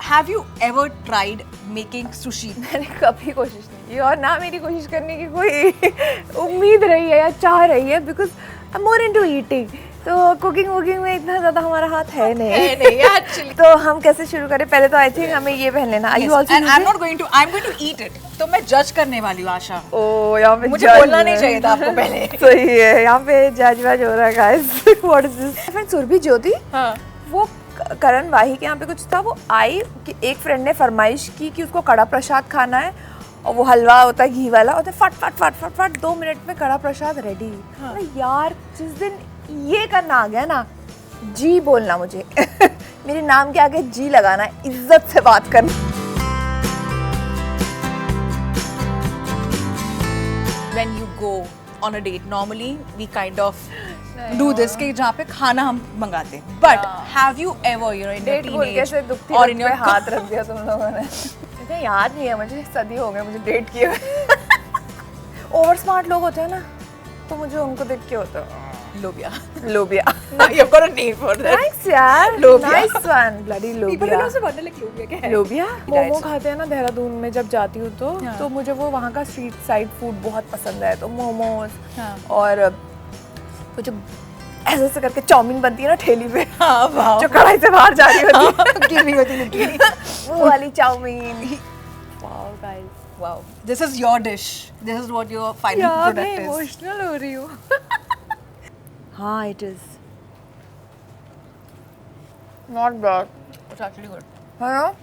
Have you ever tried making sushi? मैंने कभी कोशिश नहीं की और ना मेरी कोशिश करने की कोई उम्मीद रही है या चाह रही है, because I am more into eating. तो कुकिंग वुकिंग में इतना ज्यादा हमारा हाथ है नहीं एक्चुअली। तो हम कैसे शुरू करें? पहले तो आई थिंक हमें ये पहन लेना। Yes, and I'm not going to. I'm going to eat it. तो मैं जज करने वाली हूँ आशा। ओह यहाँ पे मुझे judge बोलना नहीं है। चाहिए था आपको पहले। सही है, यहाँ पे जज वज हो रहा है guys. What is this? Friend Surabhi Jyoti, हाँ। वो करण वाही के यहाँ पे कुछ था, वो आई कि एक फ्रेंड ने फरमाइश की कि उसको कड़ा प्रसाद खाना है और वो हलवा होता है घी वाला, होता है फट फट फट फट फट 2 मिनट में कड़ा प्रसाद रेडी। हाँ। यार जिस दिन ये करना आ गया ना, जी बोलना मुझे मेरे नाम के आगे जी लगाना, इज्जत से बात करना। When you go on a date, normally we kind of do this कि जहाँ पे खाना हम मंगाते हैं। But have you ever, in your date बोल teenage कैसे दुखती or और in your हाथ रख दिया तुम लोगों ने? मुझे याद नहीं है, मुझे सदी हो गए मुझे डेट किए ओवर स्मार्ट लोग होते हैं ना, तो मुझे उनको देख के होता है लोबिया? लोबिया। Now you've got a name for that. Thanks यार, लोबिया। नाइस वन, ब्लडी People लोबिया। don't say what like लोबिया क्या है? लोबिया It मोमो is. खाते हैं ना देहरादून में जब जाती हूँ तो मुझे वो वहाँ का स्ट्रीट साइड फूड बहुत पसंद है, तो मोमोज हाँ। और वो जो ऐसे ऐसे करके चाउमीन बनती है ना ठेली पे, हाँ, वाह। जो कढ़ाई से बाहर जा रही होती है, गिर रही होती लिटरली। वो वाली chow mein. Wow guys, Wow. This is your dish. This is what your final यार मैं product is. इमोशनल हो रही हूँ। हाँ it is not bad, It's actually good. है ना?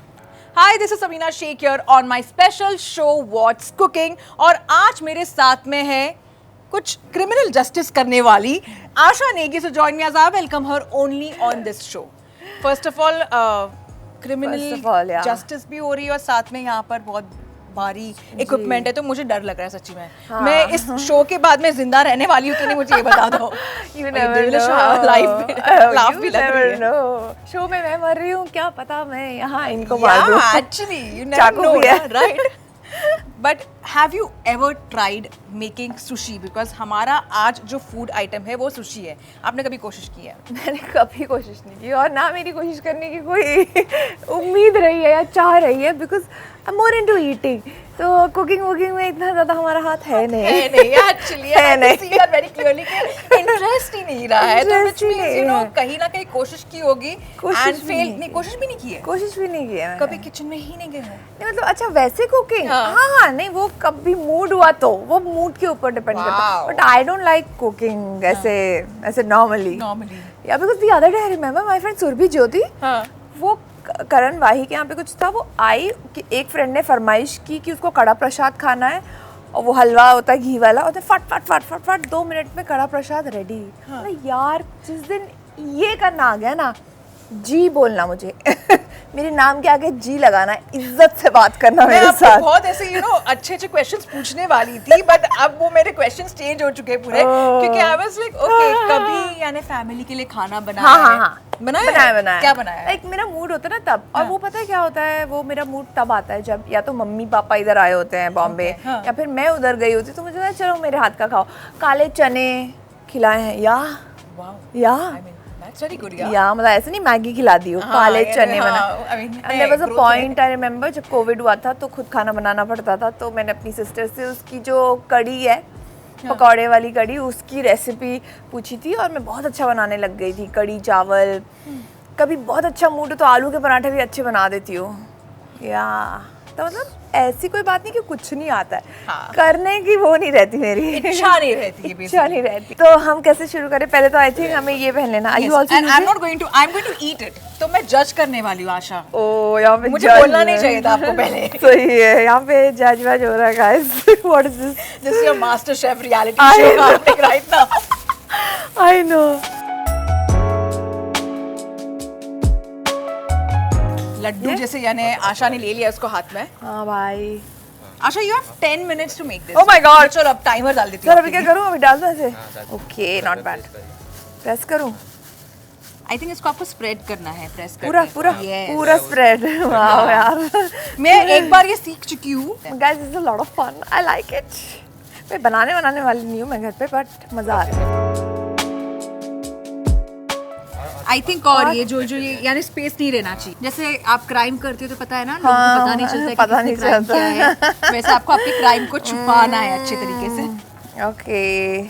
Hi, this is Sabina Sheikh here on my special show What's Cooking. और आज मेरे साथ में है कुछ क्रिमिनल जस्टिस करने वाली आशा Negi. So join me as I welcome her only on this show. First of all, criminal First of all, yeah. Justice भी हो रही है और साथ में यहाँ पर बहुत भारी इक्विपमेंट है, तो मुझे डर लग रहा है सच्ची में। हाँ। मैं इस शो के बाद में जिंदा रहने वाली हूँ कि नहीं, मुझे ये बता दो। You never know. लाइफ भी You लग never रही है। know. शो में मैं मर रही हूँ, क्या पता मैं यहाँ इनको मार दूँ। Yeah, actually, you never चाकू know, भी है। right? But have you ever tried making sushi? Because हमारा आज जो फूड आइटम है वो सुशी है। आपने कभी कोशिश की है? मैंने कभी कोशिश नहीं की और ना मेरी कोशिश करने की कोई उम्मीद रही है या चाह रही है, because I am more into eating. तो कुकिंग वुकिंग में इतना ज्यादा हमारा हाथ है नहीं। है नहीं, actually, है I नहीं। can see that very clearly कि इंटरेस्ट ही नहीं रहा है, तो Interest which ही means नहीं you know है। कहीं ना कहीं कोशिश की होगी कोशिश and भी fail, नहीं नहीं की। कोशिश भी नहीं की है। कोशिश भी नहीं की है मैंने। कभी किचन में ही नहीं गए हो? नहीं मतलब अच्छा वैसे कुकिंग, हाँ। हाँ हाँ नहीं, वो कभी मूड हुआ तो वो मूड के ऊपर डिपेंड करता है, Wow. But I don't like cooking ऐसे नॉर्मली। Normally. या because the other day I remember my friend Surabhi Jyoti, हाँ। वो करण वाही के यहाँ पे कुछ था, वो आई कि एक फ्रेंड ने फरमाइश की कि उसको कड़ा प्रसाद खाना है और वो हलवा होता है घी वाला, होता है फट फट फट फट फट 2 मिनट में कड़ा प्रसाद रेडी। यार जिस दिन ये करना आ गया ना, जी बोलना मुझे मेरे नाम के आगे जी लगाना, इज्जत से बात करना मैं मेरे आपको साथ। बहुत ऐसे अच्छे अच्छे क्वेश्चंस पूछने वाली थी, बट अब वो मेरे क्वेश्चंस चेंज हो चुके हैं पूरे, क्योंकि आई वाज लाइक ओके, कभी यानी फैमिली के लिए खाना बनाया हाँ है? हाँ हाँ बनाया क्या बनाया है? लाइक मेरा मूड होता है ना तब, और वो पता है क्या होता है, वो मेरा मूड तब आता है जब या तो मम्मी पापा इधर आए होते हैं बॉम्बे, Okay, हाँ। या फिर मैं उधर गई होती, तो मुझे लगता है चलो मेरे हाथ का खाओ। काले चने खिलाए हैं या That's very good, yeah. या मतलब ऐसे नहीं मैगी खिला दी हो, हाँ, काले यार, चने हाँ, बना। I mean, And there was a growth point I remember जब कोविड हुआ था तो खुद खाना बनाना पड़ता था, तो मैंने अपनी सिस्टर से उसकी जो कड़ी है, पकौड़े वाली कड़ी, उसकी रेसिपी पूछी थी और मैं बहुत अच्छा बनाने लग गई थी। कड़ी चावल, कभी बहुत अच्छा मूड हो तो आलू के पराठे भी अच्छे बना देती हूँ। या तो मतलब ऐसी कोई बात नहीं कि कुछ नहीं आता है, हाँ। करने की वो नहीं रहती मेरी, इच्छा नहीं रहती है इच्छा नहीं रहती। तो हम कैसे शुरू करें? पहले तो आई थिंक हमें ये पहन लेना। Are you also and I'm using? not going to, I'm going to eat it. तो मैं जज करने वाली हूँ आशा। ओह यहाँ पे मुझे judge बोलना नहीं है। चाहिए था आपको पहले। सही है, यहाँ पे जज वज हो रहा है guys. What is this? This is your Master Chef reality I show know. happening right now. I know. Laddoo जैसे यानी आशा ने ले लिया उसको हाथ में। हाँ भाई। आशा, you have 10 minutes to make this. Oh my God. चलो अब टाइमर डाल देती हूँ सर अभी आपके क्या लिए। करूँ? अभी डाल दो ऐसे? Okay not bad. प्रेस करूँ I think इसको आपको स्प्रेड करना है, प्रेस करके। पूरा पूरा Yes. पूरा स्प्रेड। वाह यार। मैं एक बार ये सीख चुकी हूँ। Guys this is a lot of fun, I like it. मैं बनाने वाली नहीं हूँ मैं घर पे, बट मजा आ रहा है। आई थिंक और ये जो ये यानी स्पेस नहीं रहना चाहिए। जैसे आप क्राइम करते हो तो पता है ना, लोगों को पता नहीं चलता कि पता किसने नहीं क्राइम चलता। किया है। वैसे आपको अपने क्राइम को छुपाना है अच्छे तरीके से। Okay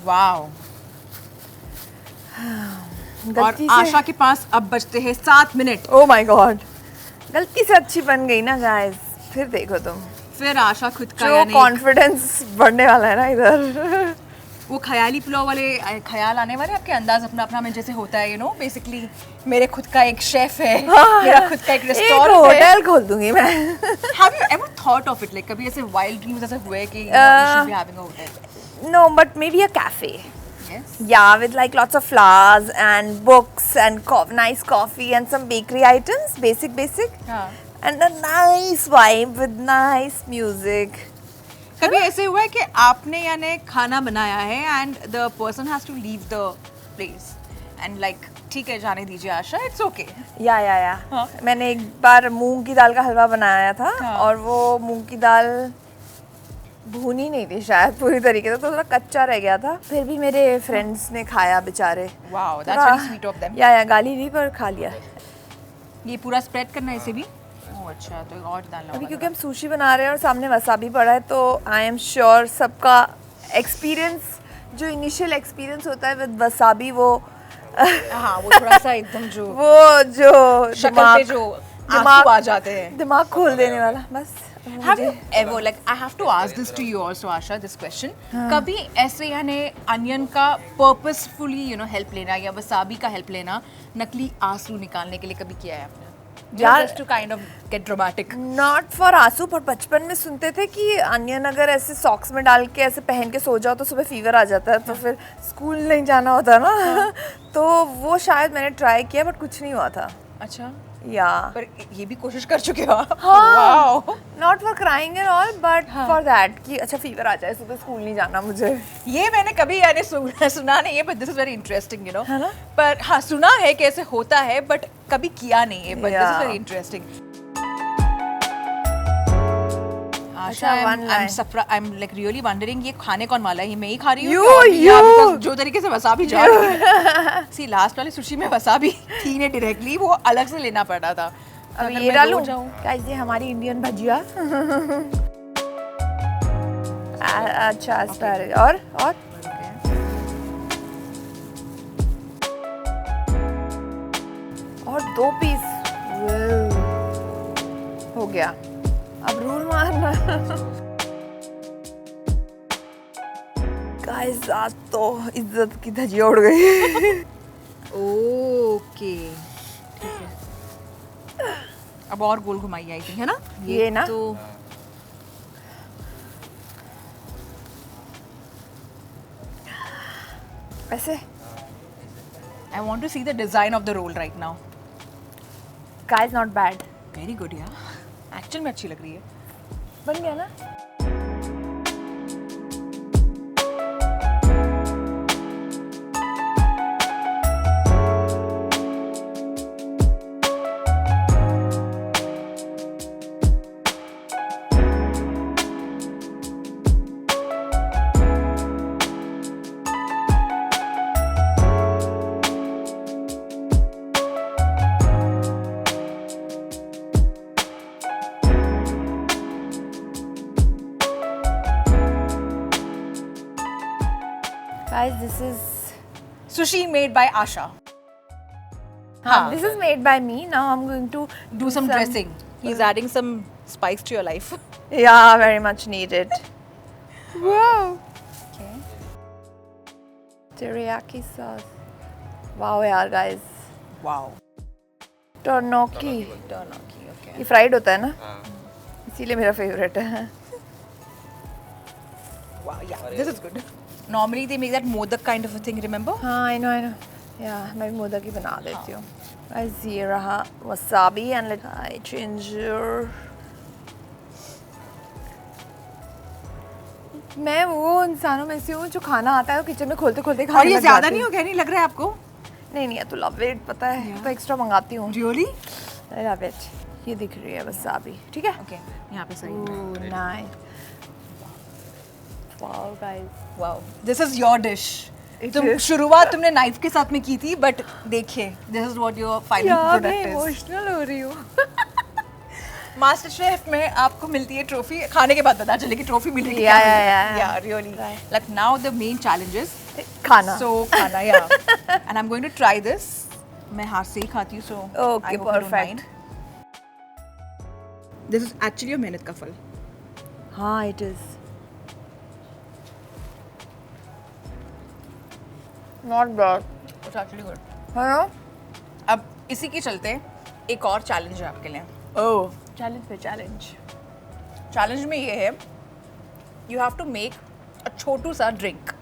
wow. और गलती आशा से के पास अब बचते हैं 7 मिनट। ओ माय गॉड, गलती से अच्छी बन गई ना गाइस, फिर देखो तुम, फिर आशा खुद का जो यानी कॉन्फिडेंस बढ़ने वाला है ना इधर। वो ख्याली पुलाव वाले ख्याल आने वाले आपके अंदाज अपना अपना में जैसे होता है, यू नो, बेसिकली मेरे खुद का एक शेफ है, मेरा खुद का एक एक रेस्टोरेंट है। होटल खोल दूंगी मैं। Have you ever thought of it? Like कभी ऐसे wild dreams ऐसे हुए कि you know, you should be having a hotel? No, but maybe a cafe. Yes. Yeah, with like lots of flowers and books and nice coffee and some bakery items, basic. हाँ. And a nice vibe with nice music. कभी ऐसे हुआ है कि आपने यानी खाना बनाया है and the person has to leave the place and like ठीक है जाने दीजिए आशा, it's okay. या हाँ. मैंने एक बार मूंग की दाल का हलवा बनाया था हाँ. और वो मूंग की दाल भुनी नहीं थी शायद पूरी तरीके से, तो थोड़ा कच्चा रह गया था। फिर भी मेरे फ्रेंड्स ने खाया बेचारे। Wow, that's very sweet of them. या गाली दी पर खा लिया। ये पूरा स्प्रेड करना है इसे भी? ओह अच्छा, तो और डालना अभी होगा। क्योंकि हम सुशी बना रहे हैं और सामने वसाबी पड़ा है, तो आई एम श्योर सबका एक्सपीरियंस, जो इनिशियल एक्सपीरियंस होता है विद वसाबी, वो हाँ, वो थोड़ा सा एकदम जो वो जो शक्ल पे जो आंसू आ जाते हैं। दिमाग खोल देने वाला। बस Have you ever, like, I have to ask this to you also, Asha, this question. कभी ऐसे यानी अनियन का purposefully, you know, help लेना या वसाबी का help लेना नकली आंसू निकालने के लिए कभी किया है आपने? यार- Just to kind of get dramatic. Not for आंसू, पर बचपन में सुनते थे कि अनियन अगर ऐसे सॉक्स में डाल के ऐसे पहन के सो जाओ तो सुबह फीवर आ जाता है, तो फिर स्कूल नहीं जाना होता ना। तो वो शायद मैंने ट्राई किया बट कुछ नहीं हुआ था। अच्छा, या पर ये भी कोशिश कर चुके हो आप? हाँ। Wow. Not for crying and all but for that कि अच्छा फीवर आ जाए, सुबह स्कूल नहीं जाना मुझे। ये मैंने कभी यानी सुना नहीं है, but this is very interesting, you know. है ना? पर हाँ, सुना है कि ऐसे होता है बट कभी किया नहीं है, but this is Yeah. Very interesting. अच्छा, one line. I'm like really wondering ये खाने कौन वाला है? ये मैं ही खा रही हूँ You, क्या अभी? या you. because जो तरीके से वसाबी जा रही है। सी लास्ट वाले सुशी में वसाबी थी नहीं डायरेक्टली, वो अलग से लेना पड़ा था। अब अगर ये मैं डालूं रोज जाऊं- गाइस, ये हमारी इंडियन भजिया। अच्छा स्टार और दो पीस हो गया। अब रोल मारना। गाइस आज तो इज्जत की धजिया उड़ गई। ओके, ठीक है। अब और गोल घुमाइए, आई थिंक, है ना? ये ना? तो ऐसे I want to see the design of the roll right now. Guys not bad. Very good यार, एक्चुअल में अच्छी लग रही है। बन गया ना? Guys, this is Sushi made by Asha. this is made by me. Now I'm going to Do some dressing. He's adding some spice to your life. Yeah, very much needed. Wow. Okay. Teriyaki sauce. Wow यार guys. Wow. Tornoki. Turnoki, okay. ये fried होता है ना? इसीलिए मेरा favourite है। Wow, yeah, this is good. Normally they make that modak kind of a thing, remember? हाँ, I know. Yeah, मैं भी मोदक ही बना लेती हूँ। Guys, ये रहा wasabi and let I ginger. मैं वो इंसानों में से हूँ जो खाना आता है वो किचन में खोलते खोलते खाने और ये लग ज्यादा जाती नहीं हूँ। हो गया, नहीं लग रहा है आपको? नहीं तो लव इट, पता है, तो एक्स्ट्रा मंगाती हूँ। Really? I love it. ये दिख रही है wasabi, ठीक है? Okay, यहाँ पे सही। Ooh, nice. Wow, guys. Wow, this is your dish. तुम शुरुआत तुमने नाइफ के साथ में की थी, बट देखिए this is what your final मैं प्रोडक्ट इज। इमोशनल हो रही हूँ। मास्टर शेफ में आपको मिलती है ट्रॉफी, खाने के बाद पता चलेगी ट्रॉफी मिल रही है। Yeah, really Right. Like now the main challenge is खाना। सो खाना, या and I am going to try this. मैं हाथ से ही खाती हूँ, so Okay, perfect. This is actually मेहनत का फल। हाँ, it is. Not bad. It's actually good. है ना? अब इसी के चलते एक और चैलेंज है आपके लिए। ओह, चैलेंज पे चैलेंज। चैलेंज में ये है, you have to make a छोटू सा ड्रिंक।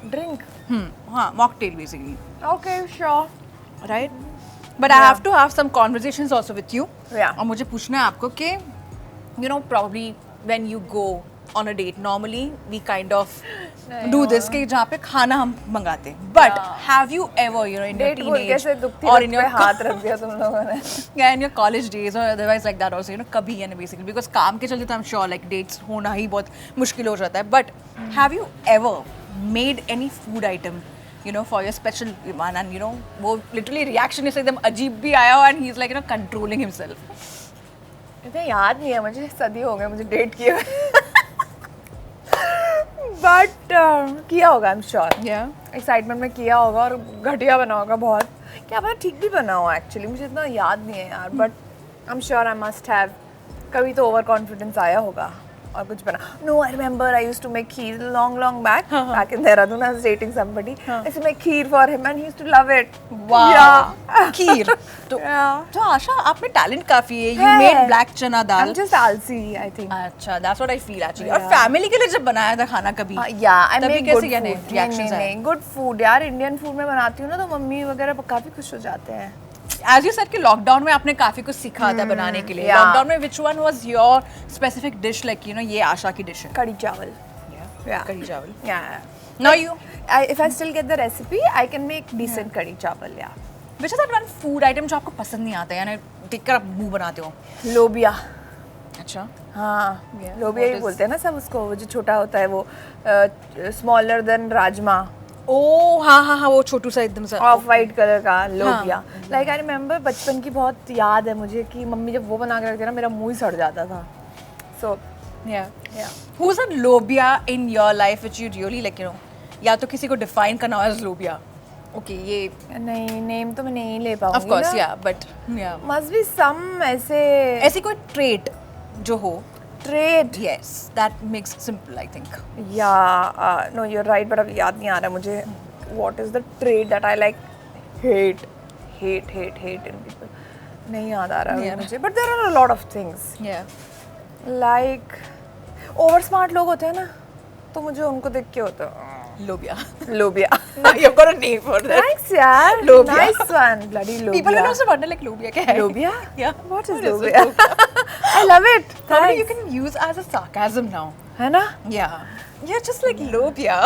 ड्रिंक। हाँ, mocktail basically, okay, sure. Right? But I have to have some conversations also with you. Yeah. और मुझे पूछना है आपको कि you know probably when you go on a date, normally we kind of do this कि जहाँ पे खाना हम मंगाते हैं, but have you ever you know in your date बोल टीनेज कैसे दुखती और और इन योर हाथ रख दिया तुम लोगों ने। yeah, in your college days or otherwise like that also, you know, कभी है ना basically, because काम के चलते तो I'm sure like dates होना ही बहुत मुश्किल हो जाता है, but have you ever made any food item, you know, for your special man, and you know, वो literally reaction is एकदम अजीब भी आया हो, and he's like, you know, controlling himself. इतना याद नहीं है मुझे, सदी हो गए मुझे डेट किए हुए। बट किया होगा, आई एम श्योर। Yeah. एक्साइटमेंट में किया होगा और घटिया बना होगा बहुत। क्या पता ठीक भी बना हो एक्चुअली, मुझे इतना याद नहीं है यार, but I am sure I must have. कभी तो ओवर कॉन्फिडेंस आया होगा और कुछ बना। No, I remember I used to make kheer long back in Dehradun. I was dating somebody, I used to make kheer for him and he used to love it. Wow. Kheer तो Yeah. तो आशा आप में टैलेंट काफी है, you है। made black चना आई दाल। Am just आलसी, I think. अच्छा, that's what I feel actually. और Yeah. फैमिली के लिए जब बनाया था खाना कभी, या आई तभी मेक कैसे गुड क्या नहीं फूड। reactions आए? नहीं, गुड फूड यार। इंडियन फूड में बनाती हूँ ना तो मम्मी वगैरह काफी खुश हो जाते हैं। As you said कि लॉकडाउन में आपने काफी कुछ सीखा था बनाने के लिए। yeah. लॉकडाउन में which one was your specific dish, like you know ये आशा की डिश है? कड़ी चावल। Yeah. कढ़ी चावल। Yeah. Now you, If I still get the recipe, I can make decent कड़ी चावल। Yeah. which is that one food item जो आपको पसंद नहीं आता है, यानी देखकर आप मुंह बनाते हो? लोबिया। अच्छा। हाँ, Yeah. लोबिया What ही is- बोलते हैं ना सब उसको, वो जो छोटा होता है वो, स्मॉलर देन राजमा, ओह हाँ, वो छोटू सा एकदम सा। ऑफ वाइट कलर का लोबिया। लाइक आई रिमेम्बर बचपन की बहुत याद है मुझे कि मम्मी जब वो बना के रखती ना मेरा मुंह ही सड़ जाता था। सो Yeah. Who's a lobia in your life which you really like, you know, या तो किसी को define करना हो as lobia. Okay, ये नहीं, नेम तो मैं नहीं ले पाऊंगी। of course, yeah, but yeah. Must be some ऐसे ऐसी कोई trait जो हो, trait. yes, that makes simple, I think. या no, you are right, but अब याद नहीं आ रहा मुझे। What is the trait that I like hate in people? नहीं याद आ रहा है Yeah. मुझे, but there are a lot of things. Yeah. Like over smart लोग होते हैं ना, तो मुझे उनको देख के होता है Lobia. लोबिया। Now you've got a name for that. Thanks यार, लोबिया। Nice one, bloody People will लोबिया। also wonder like lobia क्या है? लोबिया? Yeah. What is it? लोबिया? I love it. Probably you Thanks. can use as a sarcasm now. है ना? Yeah. You're just like lobia.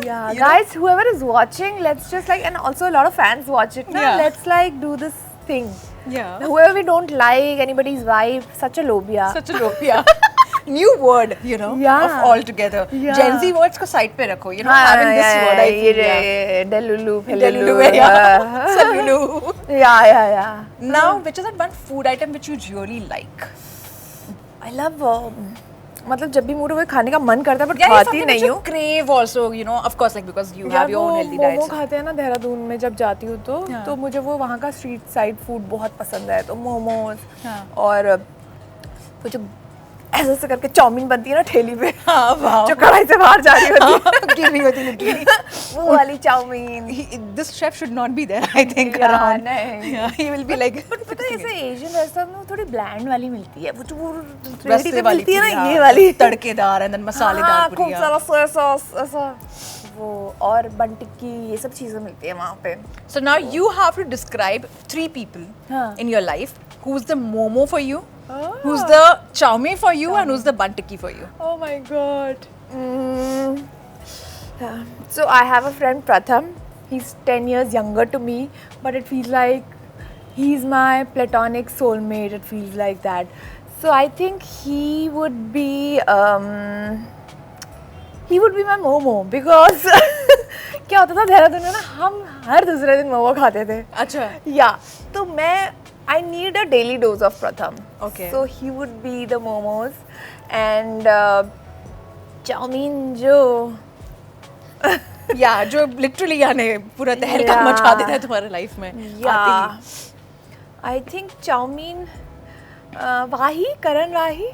Yeah, You know? guys, whoever is watching, let's just like, and also a lot of fans watch it now. Yeah. Let's like do this thing. Yeah. Whoever we don't like, anybody's wife, such a lobia. Such a lobia. New word, you know, Yeah. of all together. Yeah. Gen Z words को side पे रखो, you know, having this word I feel. ये delulu, Delulu, yeah. Salulu. Yeah. Now, which is that one food item which you really like? I love. मतलब जब भी mood हुए खाने का मन करता है, बट Yeah, it's खाती something नहीं which you हूँ। crave also, you know, of course, like because you have your own healthy momo diet. खाते हैं ना देहरादून में जब जाती हूँ Yeah. तो मुझे वो वहाँ का स्ट्रीट साइड फूड बहुत पसंद है। तो मोमोज हाँ. और वो जो ऐसे ऐसे करके चाउमीन बनती है ना ठेली पे, हाँ, wow. जो कढ़ाई से बाहर जा रही होती है, Giving होती literally. वो वाली chowmein. This chef should not be there, I think, Yeah, around. नहीं। Yeah, he will be like. पता है ऐसे एशियन रेस्टोरेंट में थोड़ी ब्लैंड वाली मिलती है, वो जो वो रेडी रस्ते पे वाली मिलती है पूरी, ना, हाँ, ये वाली तड़केदार and then मसालेदार हाँ, पूरी, खूब हाँ. सारा सोया सॉस ऐसा, वो और बन टिक्की, ये सब चीजें मिलती है वहाँ पे। So now you have to describe 3 people हाँ. in your life. Who's the momo for you? Ah. Who's the chow mein for you? And who's the bun tikki for you? Oh my god. Yeah. So I have a friend Pratham. He's 10 years younger to me, but it feels like he's my platonic soulmate. It feels like that. So I think he would be my momo because क्या क्या होता था देहरादून में ना, हम हर दूसरे दिन मोमो खाते थे. अच्छा. या तो मैं I need a daily dose of Pratham. Okay. So he would be the momos and chow mein जो या जो लिटरली यानी पूरा तहलका Yeah. मचा देता है तुम्हारे लाइफ में या आते आई थिंक चाउमीन वाही करण वाही ही.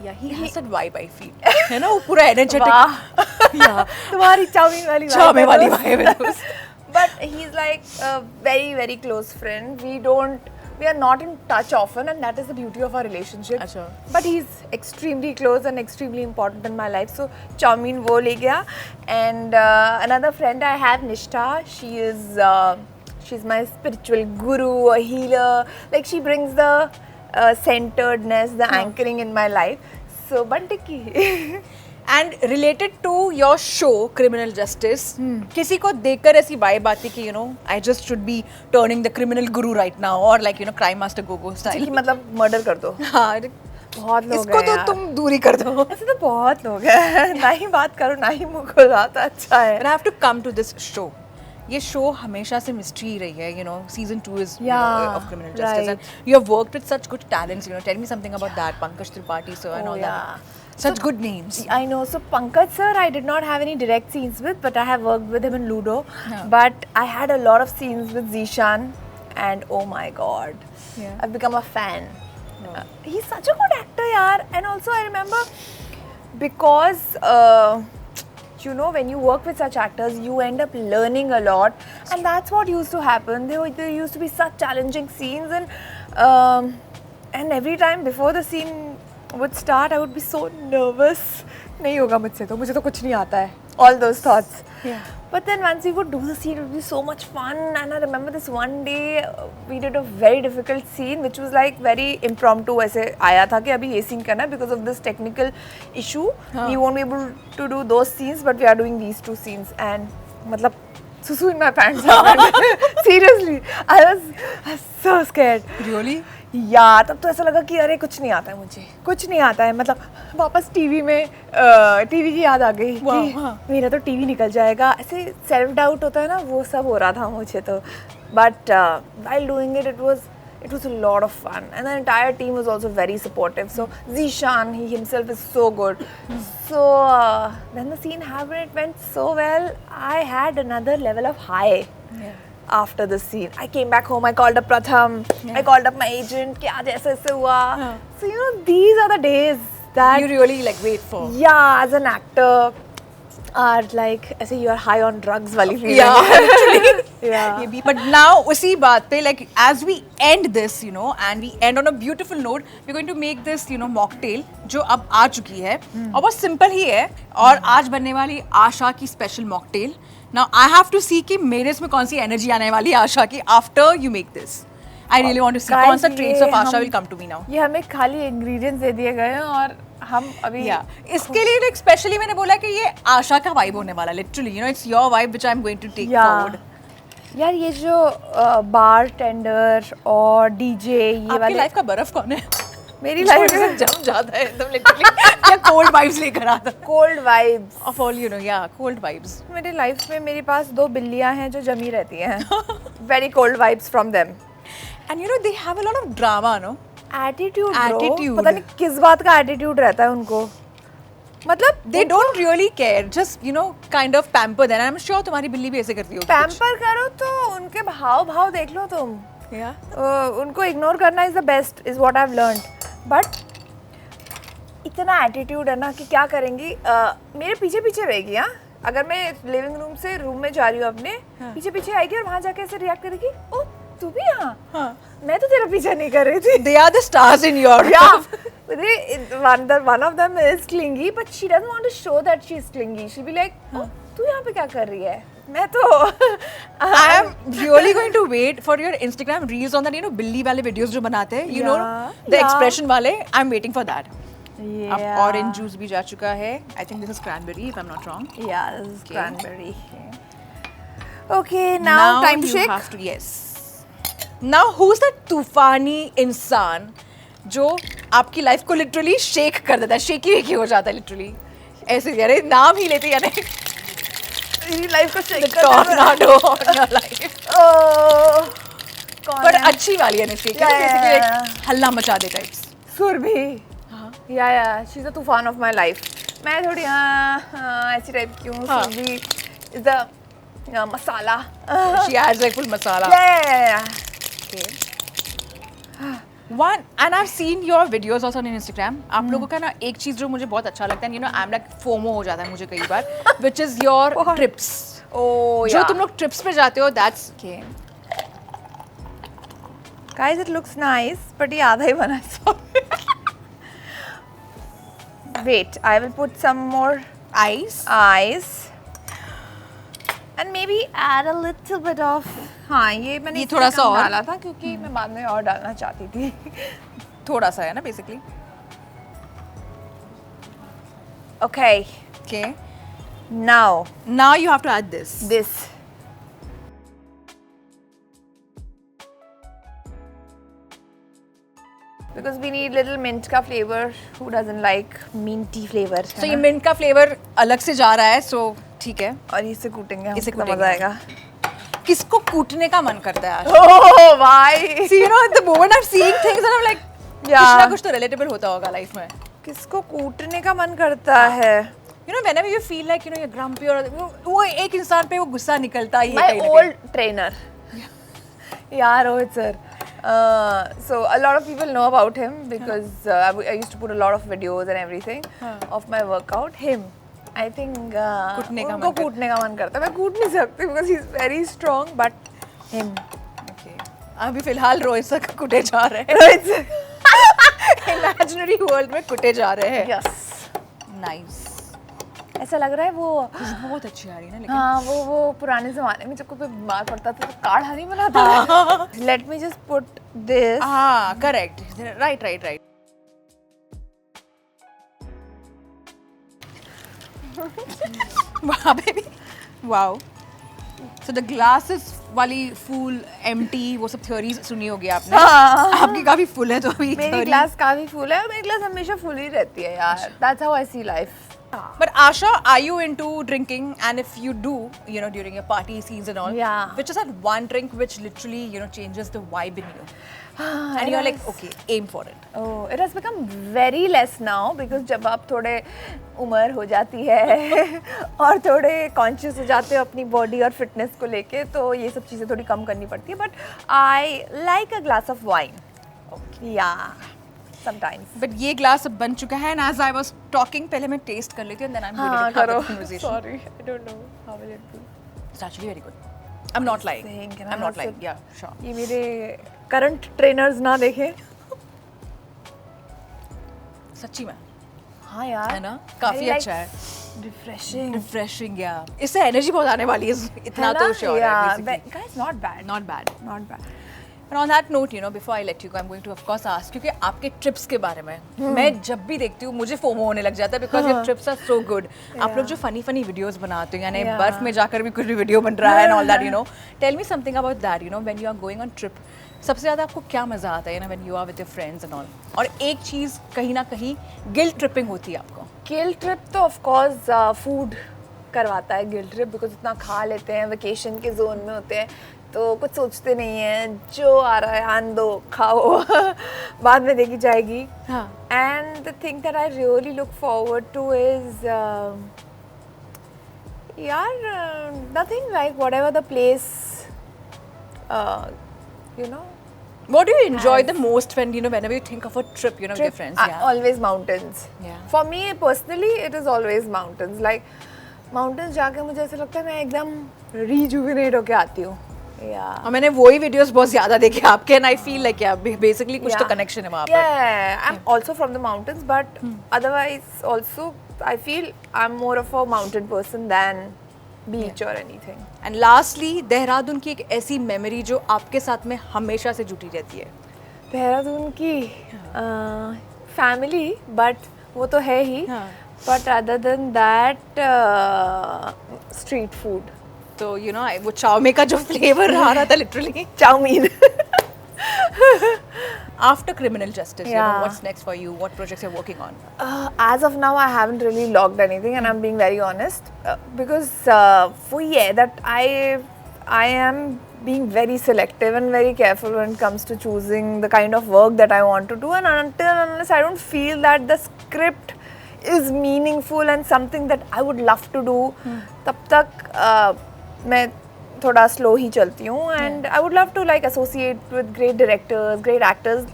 या he has that vibe I feel है ना, वो पूरा एनर्जेटिक. वाह या तुम्हारी चाउमीन वाली चामे वाली वाइब है दोस्त. but he's like a very close friend. We are not in touch often, and that is the beauty of our relationship. Achha. But he's extremely close and extremely important in my life. So chow mein वो ले गया. And another friend I have, Nishtha, she's my spiritual guru, a healer. Like she brings the centeredness, the anchoring in my life. So Bantiki. And related to your show criminal justice, किसी को देखकर ऐसी vibe आती कि you know I just should be turning the criminal guru right now, और like you know crime master Gogo style. मतलब murder कर दो. हाँ, बहुत लोग इसको हैं तो यार. तुम दूरी कर दो. ऐसे तो बहुत लोग हैं. ना ही बात करो ना ही मुंह खुलाता. अच्छा है. And I have to come to this show. ये शो हमेशा से मिस्ट्री रही है, you know. Season 2 is Yeah, of criminal justice, right. and you have worked with such good talents. You know, tell me something about that. Pankaj Tripathi sir and Oh, all yeah. that. Such good names. I know. So Pankaj sir, I did not have any direct scenes with, but I have worked with him in Ludo. Yeah. But I had a lot of scenes with Zishan, and oh my god, Yeah. I've become a fan. He's such a good actor, yaar. And also I remember because you know when you work with such actors, you end up learning a lot, and that's what used to happen. There used to be such challenging scenes, and every time before the scene would start, I would be so nervous. नहीं होगा मुझसे तो, मुझे तो कुछ नहीं आता है. All those thoughts. Yeah. But then once we would do the scene, it would be so much fun. And I remember this one day, we did a very difficult scene, which was like very impromptu. ऐसे आया था कि अभी ये scene करना है because of this technical issue. We won't be able to do those scenes, but we are doing these two scenes. And मतलब susu in my pants happened. Seriously, I was so scared. Really? यार तब तो ऐसा लगा कि अरे कुछ नहीं आता है मुझे, कुछ नहीं आता है. मतलब वापस टीवी में टीवी की याद आ गई कि मेरा तो टीवी निकल जाएगा. ऐसे सेल्फ डाउट होता है ना, वो सब हो रहा था मुझे तो. But while doing it, it was a lot of fun, and the entire team was also very supportive. So Zishan, he himself is so good. So when the scene happened, it went so well. I had another level of high. Yeah. After the scene, I came back home. I called up Pratham. I called up my agent. क्या जैसे ऐसे हुआ. So you know, these are the days that You really like wait for. yeah, as an actor, are like ऐसे you are high on drugs वाली feeling. Yeah, actually. Yeah. ये भी. But now उसी बात पे like as we end this, you know, and we end on a beautiful note, we're going to make this, you know, mocktail जो अब आ चुकी है और बहुत सिंपल ही है. और आज बनने वाली आशा की special mocktail. Now I have to see कि मेरे इसमें कौन सी एनर्जी आने वाली है आशा की after you make this. I really want to see Guys, कौन सा traits ये of आशा हम- will come to me now. ये हमें खाली ingredients दे दिए गए हैं और हम अभी Yeah. इसके लिए like specially मैंने बोला कि ये आशा का vibe होने वाला literally, you know, it's your vibe which I'm going to take forward. यार ये जो बार टेंडर और डीजे ये आपकी वाले लाइफ का बर्फ कौन है? मेरी लाइफ में में जम जाता है एकदम literally या cold vibes लेकर आता है. Cold vibes. Of all, you know, yeah, cold vibes. मेरी लाइफ में मेरे पास 2 बिल्लियां हैं जो जमी रहती हैं. Very cold vibes from them. And you know they have a lot of drama, no? Attitude Attitude. पता नहीं किस बात का एटीट्यूड रहता है उनको. मतलब They don't really care, just you know, kind of pamper them. And I'm sure तुम्हारी बिल्ली भी ऐसे करती होगी. पैम्पर करो तो उनके भाव देख लो तुम. Yeah. उनको इग्नोर करना is the best is what I have learned. But इतना एटीट्यूड है ना कि क्या करेंगी. मेरे पीछे पीछे रहेगी. हाँ, अगर मैं लिविंग रूम से रूम में जा रही हूँ अपने पीछे पीछे आएगी और वहाँ जाके ऐसे रिएक्ट करेगी. ओ तू भी यहाँ. हाँ. मैं तो तेरा पीछा नहीं कर रही थी. They are the stars in your one of them is clingy, but she doesn't want to show that she's clingy. She'll be like, oh, तू यहाँ पे क्या कर रही है. मैं तो I am really going to wait for your Instagram reels on that, you know, बिल्ली वाले videos जो बनाते हैं, you know, the expression वाले. I'm waiting for that. अब orange juice भी जा चुका है. I think this is cranberry if I'm not wrong. Yeah, this is cranberry. Okay, now time to you shake. have to, yes. Now who's that तूफानी इंसान जो आपकी life को लिटरली शेक कर देता है, शेकी वेकी हो जाता है लिटरली. ऐसे यार नाम ही लेते यार. मेरी लाइफ को चेक कर टॉर्नाडो ऑन योर लाइफ। कौन पर है? अच्छी वाली है निस्की, Yeah, yeah, बेसिकली yeah. हल्ला मचा दे टाइप्स। सुरभि, हाँ या शी इज अ तूफान ऑफ माय लाइफ। मैं थोड़ी ऐसी टाइप की हूँ। हाँ. Surabhi is the masala. She has like full masala. Yeah. One, and I've seen your videos also on Instagram. आप लोगों का ना एक चीज जो मुझे बहुत अच्छा लगता है, you know, I'm like FOMO हो जाता है मुझे कई बार, which is your trips. Oh, जो yeah. तुम लोग ट्रिप्स पे जाते हो, that's Okay. Guys, it looks nice, but ये आधा ही बना है। Wait, I will put some more ice. And maybe add a little bit of, हाँ ये मैंने ये इससे थोड़ा सा कम और? डाला था क्योंकि मैं बाद में और डालना चाहती थी। थोड़ा सा है ना basically. Okay, Okay. now you have to add this. Because we need little mint का flavor. Who doesn't like minty flavor? So ये मिंट का फ्लेवर अलग से जा रहा है, so ठीक है। और इसे कूटेंगे हम, इसे कितना कूटेंगे मजा हम। आएगा। किसको कूटने का मन करता है आज? Oh भाई, See, you know, at the moment I'm seeing things and I'm like, Yeah. कुछ ना कुछ तो relatable होता होगा लाइफ में। किसको कूटने का मन करता है? You know, whenever you feel like, you know, you're grumpy or वो एक इंसान पे वो गुस्सा निकलता ही है My कहीं ना old trainer. Yeah, Rohit sir. So a lot of people know about him because I used to put a lot of videos and everything of my workout. Him, I think कूटने का उनको मन करता है। कूटने का मन करता है। मैं कूट नहीं सकती because he's very strong, but him. कहीं। Okay. अभी फिलहाल रोहित सर कुटे जा रहे हैं। Rohit sir. इमेजिनरी वर्ल्ड में कुटे जा रहे हैं। Yes. नाइस। ऐसा लग रहा है वो खुशबू बहुत अच्छी आ रही है ना, लेकिन हाँ वो पुराने जमाने में जब कोई बीमार पड़ता था तो काढ़ा नहीं बनाता। Let me just put this. हाँ करेक्ट, राइट। वहाँ पे भी वाओ। सो द ग्लासेस वाली फुल एम्प्टी, वो सब थ्योरीज सुनी होगी आपने। आपकी काफी फुल है तो अभी मेरी theory- ग्लास काफी फुल है और मेरी ग्लास हमेशा फुल ही रहती है यार। That's how I see life. But Asha, are you into drinking? And if you do, you know, during your party scenes and all, Yeah. which is that one drink which literally, you know, changes the vibe in you, and you're like, okay, aim for it. Oh, it has become very less now because जब आप थोड़े उम्र हो जाती है और थोड़े conscious हो जाते हो अपनी बॉडी और फिटनेस को लेके, तो ये सब चीज़ें थोड़ी कम करनी पड़ती है। But I like a glass of wine. या sometimes. But ये glass अब बन चुका है, and as I was talking, पहले मैं taste कर लेती हूँ, and then I'm going हाँ to have करो। a conversation. Sorry, I don't know how will it be. It's actually very good. I'm not lying. saying, can I'm I not have lying. Yeah, sure. ये मेरे current trainers ना देखें। सच्ची में हाँ यार, है ना, काफी अच्छा है, रिफ्रेशिंग रिफ्रेशिंग। या इससे एनर्जी बहुत आने वाली है, इतना तो श्योर है basically. Guys not bad, Not bad. Not bad. And on that note, you know, before I let you go, I'm going to of course ask, क्योंकि आपके ट्रिप्स के बारे में मैं जब भी देखती हूँ मुझे फोमो होने लग जाता है, because your trips are so good. आप लोग जो फनी वीडियोस बनाते हो, यानी Yeah. बर्फ में जाकर भी कुछ भी वीडियो बन रहा है and all that, you know. Tell me something about that, you know, when you are going on trip. सबसे ज़्यादा आपको क्या मज़ा आता है, you know, when you are with your friends and all. और एक चीज़ कहीं ना कहीं गिल्ट ट्रिपिंग होती है आपको। गिल्ट ट्रिप तो ऑफ कोर्स फूड करवाता है गिल्ट ट्रिप, बिकॉज इतना खा लेते हैं, वेकेशन के जोन में होते हैं तो कुछ सोचते नहीं हैं, जो आ रहा है आन दो खाओ बाद में देखी जाएगी। And the thing that I really look forward to is यार nothing like whatever the place you know. What do you enjoy the most when, you know, whenever you think of a trip, you know, with your friends? Yeah. Always mountains. Yeah. For me personally, it is always mountains. Like mountains जाके मुझे ऐसा लगता है मैं एकदम rejuvenate होके आती हूँ। Yeah. और मैंने वही वीडियोस बहुत ज्यादा देखे आपके, and I feel like yeah, basically कुछ तो Yeah. connection है वहाँ पर। Yeah, I'm also from the mountains, but otherwise also I feel I'm more of a mountain person than beach or anything. And lastly, Dehradun की एक ऐसी memory जो आपके साथ में हमेशा से जुटी रहती है। देहरादून की फैमिली, बट वो तो है ही, but other than that street food. तो यू नो वो चाउमीन का जो फ्लेवर आ रहा था literally, chow mein After Criminal Justice, you know, Yeah. what's next for you? What projects you're working on? As of now, I haven't really logged anything, and I'm being very honest because वही है that I am being very selective and very careful when it comes to choosing the kind of work that I want to do, and until and unless I don't feel that the script is meaningful and something that I would love to do, तब तक मैं थोड़ा slow ही चलती हूँ, and I would love to like associate with great directors, great actors.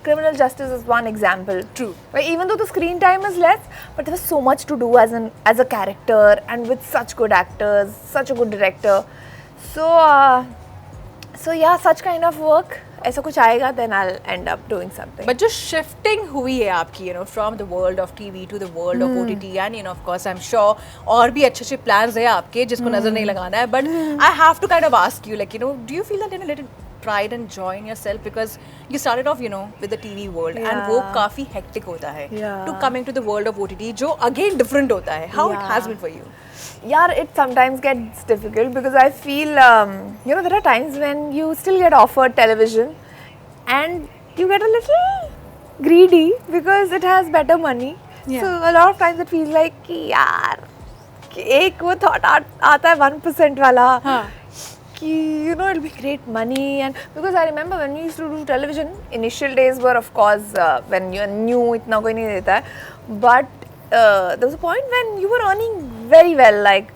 Criminal Justice is one example. True. Where even though the screen time is less, but there was so much to do as a character and with such good actors, such a good director. So yeah, such kind of work. ऐसा कुछ आएगा, then I'll end up doing something. But जो shifting हुई है आपकी, you know, from the world of TV to the world of OTT, and you know, of course, I'm sure और भी अच्छे plans हैं आपके जिसको नजर नहीं लगाना है. But I have to kind of ask you, like, you know, do you feel that in a little pride and joy in yourself because you started off, you know, with the TV world, and वो काफी hectic होता है. Yeah. To coming to the world of OTT, जो again different होता है. How it has been for you? Yeah, it sometimes gets difficult because I feel, you know, there are times when you still get offered television and you get a little greedy because it has better money. Yeah. So a lot of times it feels like कि यार कि एक वो thought आता है 1% वाला कि you know it'll be great money, and because I remember when we used to do television, initial days were of course when you're new इतना कोई नहीं देता है, but there was a point when you were earning very well, like,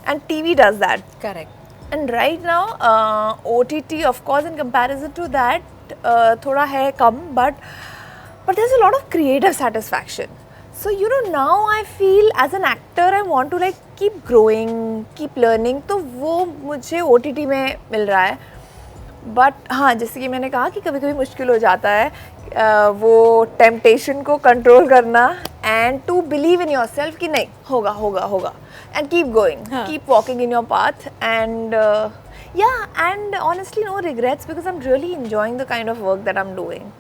and TV does that. Correct. And right now OTT of course in comparison to that थोड़ा है कम, but there's a lot of creative satisfaction. So you know, now I feel as an actor I want to like keep growing, keep learning, तो वो मुझे OTT में मिल रहा है. But हाँ, जैसे कि मैंने कहा कि कभी कभी मुश्किल हो जाता है वो टेम्पटेशन को कंट्रोल करना and to believe in yourself कि नहीं होगा होगा होगा, and keep going, keep walking in your path, and yeah, and honestly no regrets because I'm really enjoying the kind of work that I'm doing.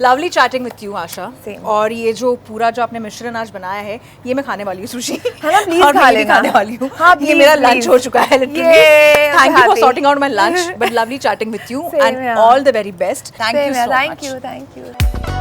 Lovely chatting with you, Asha. Same. और ये जो पूरा जो आपने मिश्रण आज बनाया है, ये मैं खाने वाली हूँ सुशी. है ना, please और खा मैं ये भी लेना. खाने वाली हूँ. हाँ, ये please, मेरा please. lunch हो चुका है literally. Yay, I'm Thank you for happy. sorting out my lunch. But lovely chatting with you, Same and here. all the very best. Thank you Same here. so Thank much. you, thank you.